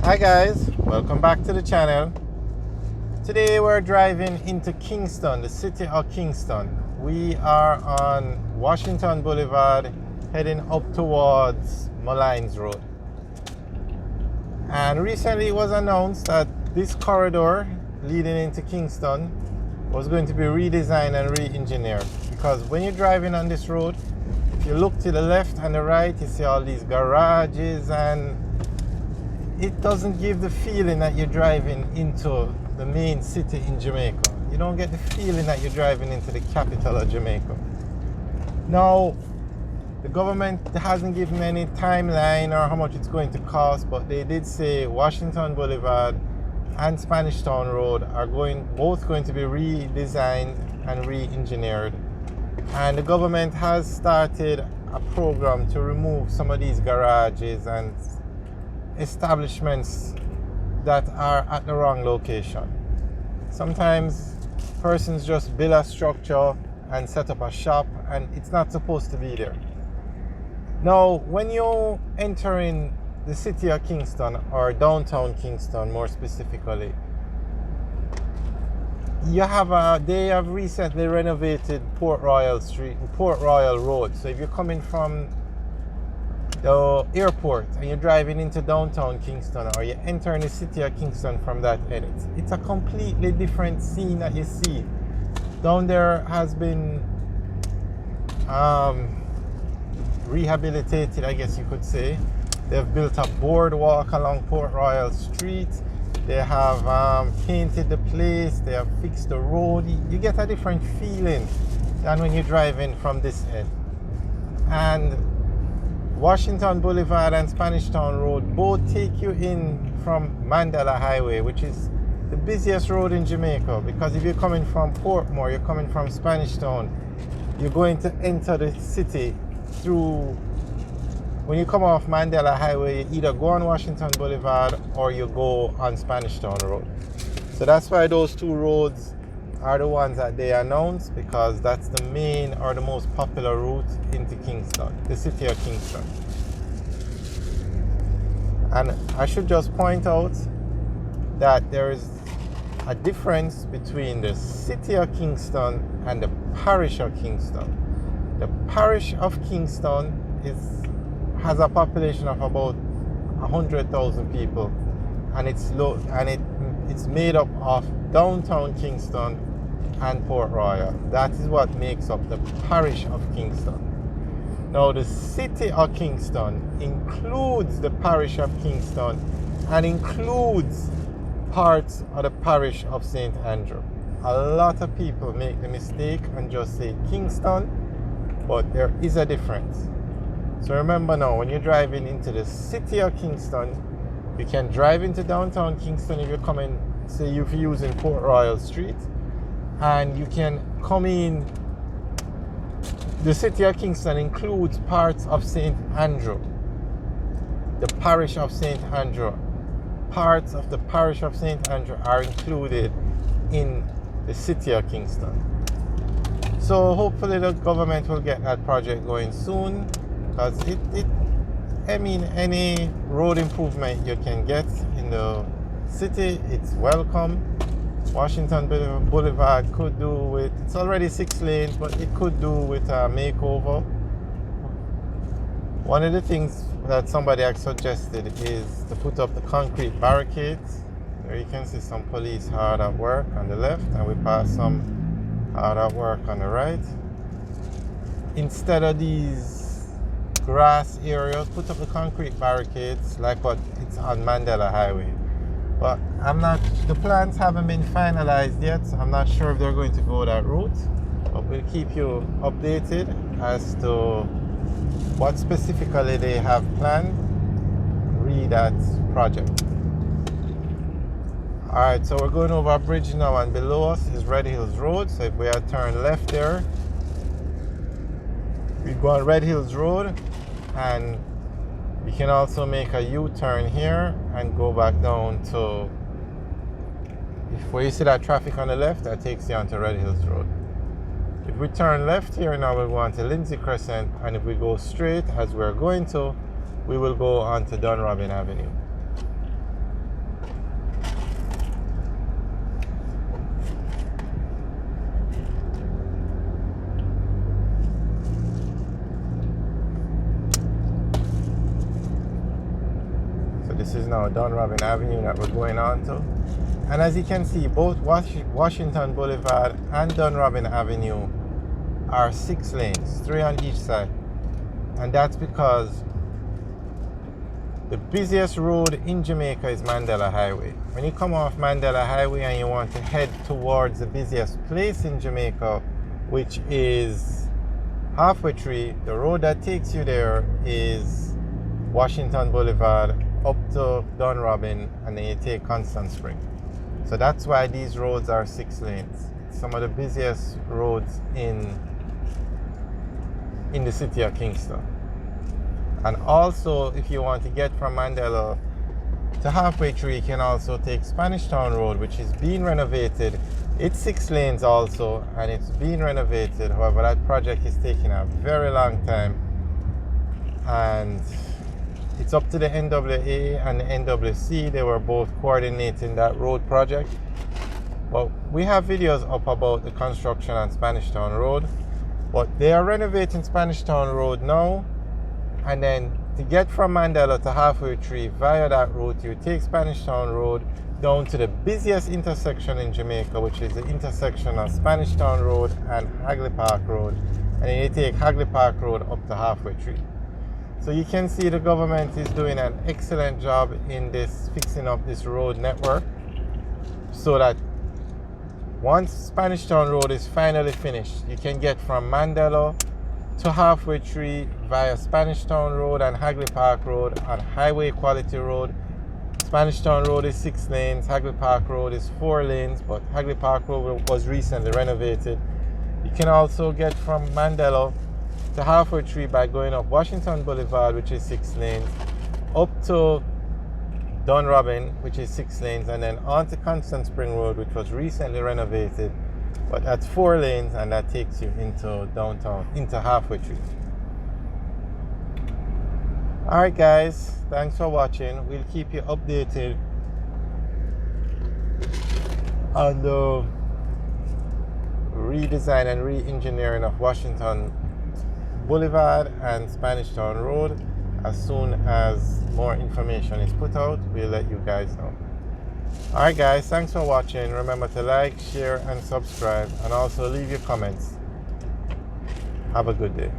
Hi guys, welcome back to the channel. Today we're driving into Kingston, the city of Kingston. We are on Washington Boulevard heading up towards Malines Road. And recently it was announced that this corridor leading into Kingston was going to be redesigned and re-engineered, because when you're driving on this road, if you look to the left and the right, you see all these garages, and it doesn't give the feeling that you're driving into the main city in Jamaica. You don't get the feeling that you're driving into the capital of Jamaica. Now, the government hasn't given any timeline or how much it's going to cost, but they did say Washington Boulevard and Spanish Town Road are both going to be redesigned and re-engineered. And the government has started a program to remove some of these garages and establishments that are at the wrong location. Sometimes persons just build a structure and set up a shop, and it's not supposed to be there. Now, when you enter in the city of Kingston, or downtown Kingston more specifically, they have recently renovated Port Royal Road. So if you're coming from the airport and you're driving into downtown Kingston, or you're entering the city of Kingston from that end, it's a completely different scene that you see. Down there has been rehabilitated, I guess you could say. They've built a boardwalk along Port Royal Street. They have painted the place. They have fixed the road. You get a different feeling than when you're driving from this end. And Washington Boulevard and Spanish Town Road both take you in from Mandela Highway, which is the busiest road in Jamaica, because if you're coming from Portmore, you're coming from Spanish Town, you're going to enter the city through, when you come off Mandela Highway, you either go on Washington Boulevard or you go on Spanish Town Road. So that's why those two roads are the ones that they announced, because that's the main or the most popular route into Kingston, the city of Kingston. And I should just point out that there is a difference between the city of Kingston and the parish of Kingston. The parish of Kingston has a population of about 100,000 people, and it's made up of downtown Kingston and Port Royal. That is what makes up the parish of Kingston. Now, the city of Kingston includes the parish of Kingston and includes parts of the parish of St. Andrew. A lot of people make the mistake and just say Kingston, but there is a difference. So remember now, when you're driving into the city of Kingston, you can drive into downtown Kingston if you're coming, say if you're using Port Royal Street, and you can come in. The city of Kingston includes parts of St. Andrew, the parish of St. Andrew. Parts of the parish of St. Andrew are included in the city of Kingston. So hopefully the government will get that project going soon, because any road improvement you can get in the city, it's welcome. Washington Boulevard could do with, it's already 6 lanes, but it could do with a makeover. One of the things that somebody had suggested is to put up the concrete barricades. There you can see some police hard at work on the left, and we pass some hard at work on the right. Instead of these grass areas, put up the concrete barricades like what it's on Mandela Highway. But the plans haven't been finalized yet, so I'm not sure if they're going to go that route. But we'll keep you updated as to what specifically they have planned re that project. Alright, so we're going over a bridge now, and below us is Red Hills Road. So if we had turned left there, we go on Red Hills Road, and you can also make a U-turn here and go back down to, where you see that traffic on the left, that takes you onto Red Hills Road. If we turn left here now, we'll go on to Lindsay Crescent, and if we go straight as we're going to, we will go on to Dunrobin Avenue. this is now Don Robin Avenue that we're going on to. And as you can see, both Washington Boulevard and Don Robin Avenue are 6 lanes, 3 on each side. And that's because the busiest road in Jamaica is Mandela Highway. When you come off Mandela Highway and you want to head towards the busiest place in Jamaica, which is Halfway Tree, the road that takes you there is Washington Boulevard up to Don Robin, and then you take Constant Spring. So that's why these roads are 6 lanes. Some of the busiest roads in the city of Kingston. And also, if you want to get from Mandela to Halfway Tree, you can also take Spanish Town Road, which is being renovated. It's 6 lanes also, and it's being renovated. However, that project is taking a very long time. And it's up to the NWA and the NWC. They were both coordinating that road project. But we have videos up about the construction on Spanish Town Road. But they are renovating Spanish Town Road now. And then to get from Mandela to Halfway Tree via that route, you take Spanish Town Road down to the busiest intersection in Jamaica, which is the intersection of Spanish Town Road and Hagley Park Road. And then you take Hagley Park Road up to Halfway Tree. So you can see the government is doing an excellent job in this fixing up this road network, so that once Spanish Town Road is finally finished, you can get from Mandela to Halfway Tree via Spanish Town Road and Hagley Park Road on Highway Quality Road. Spanish Town Road is 6 lanes, Hagley Park Road is 4 lanes, but Hagley Park Road was recently renovated. You can also get from Mandela to Halfway Tree by going up Washington Boulevard, which is 6 lanes, up to Don Robin, which is 6 lanes, and then on to Constant Spring Road, which was recently renovated, but that's 4 lanes, and that takes you into downtown, into Halfway Tree. Alright guys, thanks for watching. We'll keep you updated on the redesign and re-engineering of Washington Boulevard and Spanish Town Road. As soon as more information is put out, we'll let you guys know. Alright guys, thanks for watching. Remember to like, share and subscribe, and also leave your comments. Have a good day.